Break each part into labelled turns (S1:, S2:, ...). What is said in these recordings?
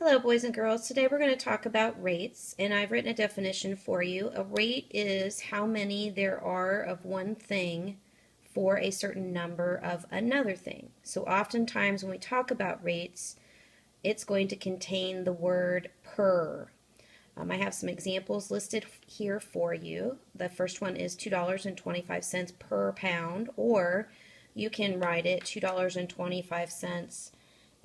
S1: Hello, boys and girls. Today we're going to talk about rates, and I've written a definition for you. A rate is how many there are of one thing for a certain number of another thing. So oftentimes when we talk about rates, it's going to contain the word per. I have some examples listed here for you. The first one is $2.25 per pound, or you can write it $2.25,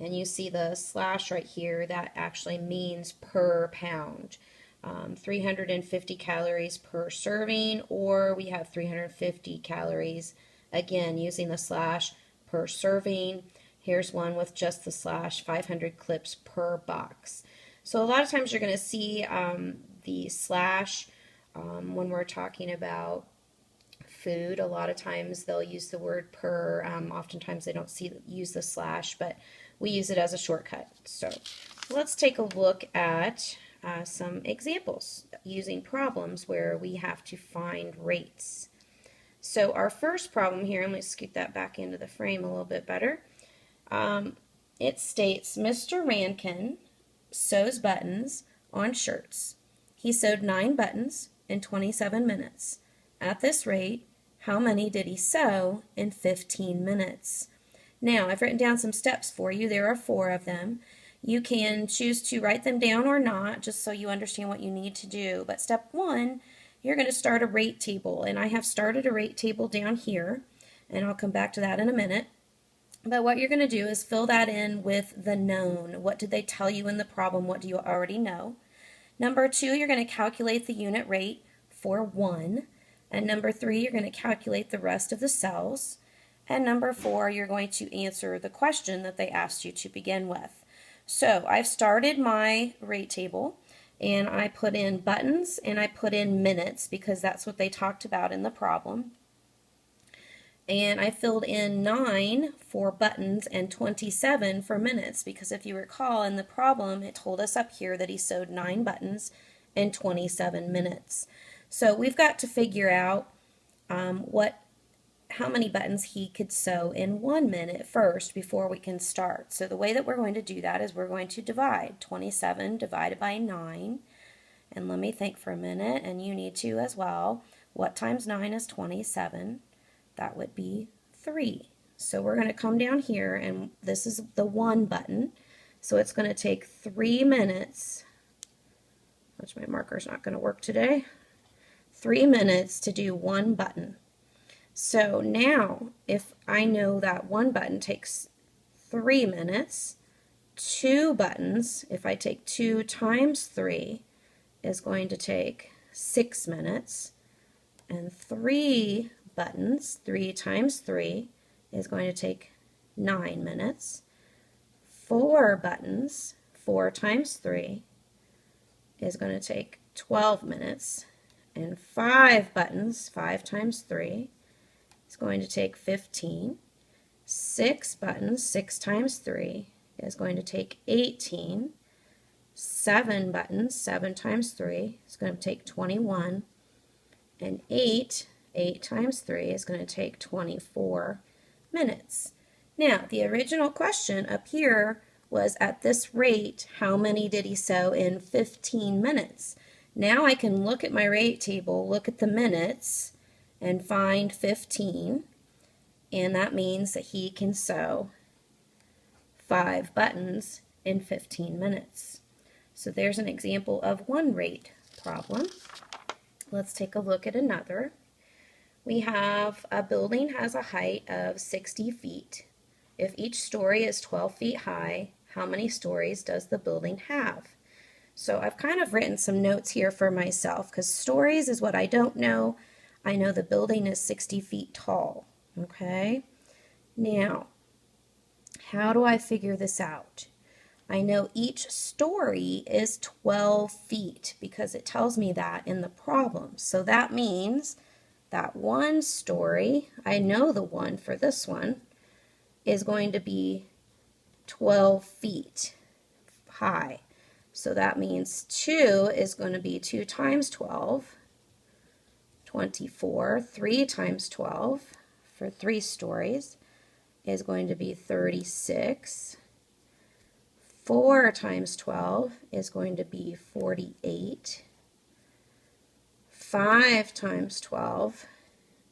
S1: and you see the slash right here. That actually means per pound. 350 calories per serving, or we have 350 calories, again using the slash, per serving. Here's one with just the slash, 500 clips per box. So a lot of times you're going to see the slash when we're talking about food. A lot of times they'll use the word per. Oftentimes they don't use the slash, but we use it as a shortcut. So let's take a look at some examples using problems where we have to find rates. So our first problem here, and let's scoot that back into the frame a little bit better. It states, Mr. Rankin sews buttons on shirts. He sewed 9 buttons in 27 minutes. At this rate, how many did he sew in 15 minutes? Now, I've written down some steps for you. There are 4 of them. You can choose to write them down or not, just so you understand what you need to do. But step 1, you're going to start a rate table. And I have started a rate table down here, and I'll come back to that in a minute. But what you're going to do is fill that in with the known. What did they tell you in the problem? What do you already know? Number 2, you're going to calculate the unit rate for 1. And number 3, you're going to calculate the rest of the cells. And number 4, you're going to answer the question that they asked you to begin with. So I've started my rate table, and I put in buttons and I put in minutes because that's what they talked about in the problem. And I filled in 9 for buttons and 27 for minutes, because if you recall in the problem it told us up here that he sewed 9 buttons in 27 minutes. So we've got to figure out how many buttons he could sew in 1 minute first before we can start. So the way that we're going to do that is we're going to divide 27 divided by 9. And let me think for a minute, and you need to as well. What times 9 is 27? That would be 3. So we're going to come down here, and this is the 1 button. So it's going to take 3 minutes, which my marker's not going to work today, 3 minutes to do 1 button. So now, if I know that 1 button takes 3 minutes, 2 buttons, if I take 2 times 3, is going to take 6 minutes, and 3 buttons, 3 times 3, is going to take 9 minutes. 4 buttons, 4 times 3, is going to take 12 minutes. And 5 buttons, 5 times 3, is going to take 15. 6 buttons, 6 times 3, is going to take 18. 7 buttons, 7 times 3, is going to take 21. And 8 times 3 is going to take 24 minutes. Now, the original question up here was, at this rate, how many did he sew in 15 minutes? Now I can look at my rate table, look at the minutes, and find 15, and that means that he can sew 5 buttons in 15 minutes. So there's an example of one rate problem. Let's take a look at another. We have a building has a height of 60 feet. If each story is 12 feet high, how many stories does the building have? So I've kind of written some notes here for myself, because stories is what I don't know. I know the building is 60 feet tall. Okay? Now, how do I figure this out? I know each story is 12 feet because it tells me that in the problem. So that means that 1 story, I know the one for this one, is going to be 12 feet high. So that means 2 is going to be 2 times 12, 24. 3 times 12 for 3 stories is going to be 36. 4 times 12 is going to be 48. 5 times 12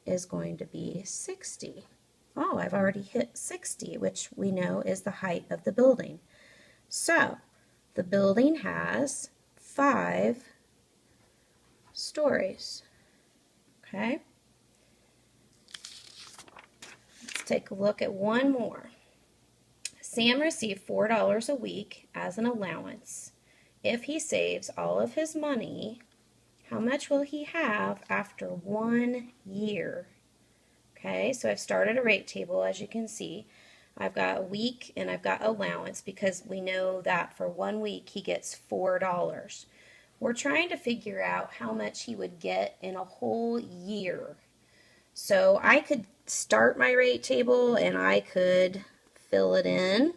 S1: is going to be 60. Oh, I've already hit 60, which we know is the height of the building. So, the building has 5 stories. Okay? Let's take a look at one more. Sam received $4 a week as an allowance. If he saves all of his money, how much will he have after 1 year? Okay, so I've started a rate table, as you can see. I've got a week and I've got allowance because we know that for 1 week he gets $4. We're trying to figure out how much he would get in a whole year. So I could start my rate table and I could fill it in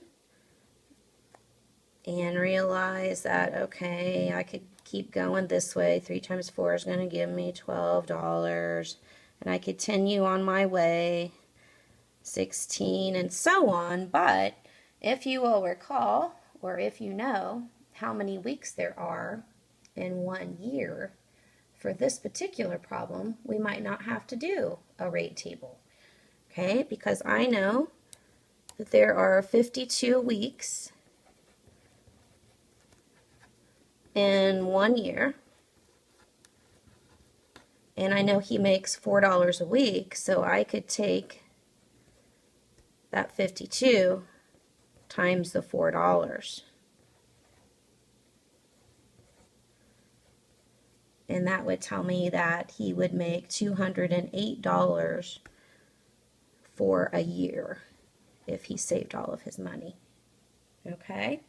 S1: and realize that, okay, I could keep going this way. 3 times 4 is going to give me $12. And I continue on my way, 16, and so on. But if you will recall, or if you know how many weeks there are in 1 year, for this particular problem, we might not have to do a rate table. Okay, because I know that there are 52 weeks in 1 year. And I know he makes $4 a week, so I could take that 52 times the $4. And that would tell me that he would make $208 for a year if he saved all of his money. Okay?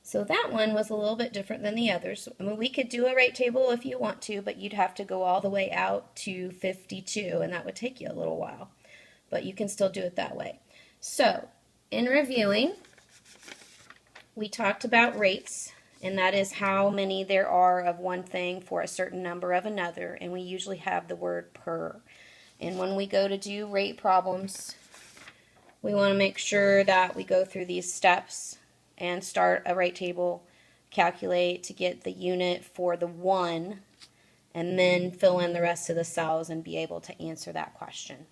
S1: So that one was a little bit different than the others. I mean, we could do a rate table if you want to, but you'd have to go all the way out to 52, and that would take you a little while. But you can still do it that way. So, in reviewing, we talked about rates, and that is how many there are of one thing for a certain number of another, and we usually have the word per. And when we go to do rate problems, we want to make sure that we go through these steps and start a rate table, calculate to get the unit for the one, and then fill in the rest of the cells and be able to answer that question.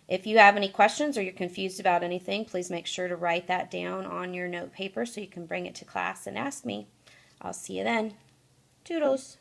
S1: If you have any questions or you're confused about anything, please make sure to write that down on your note paper so you can bring it to class and ask me. I'll see you then. Toodles.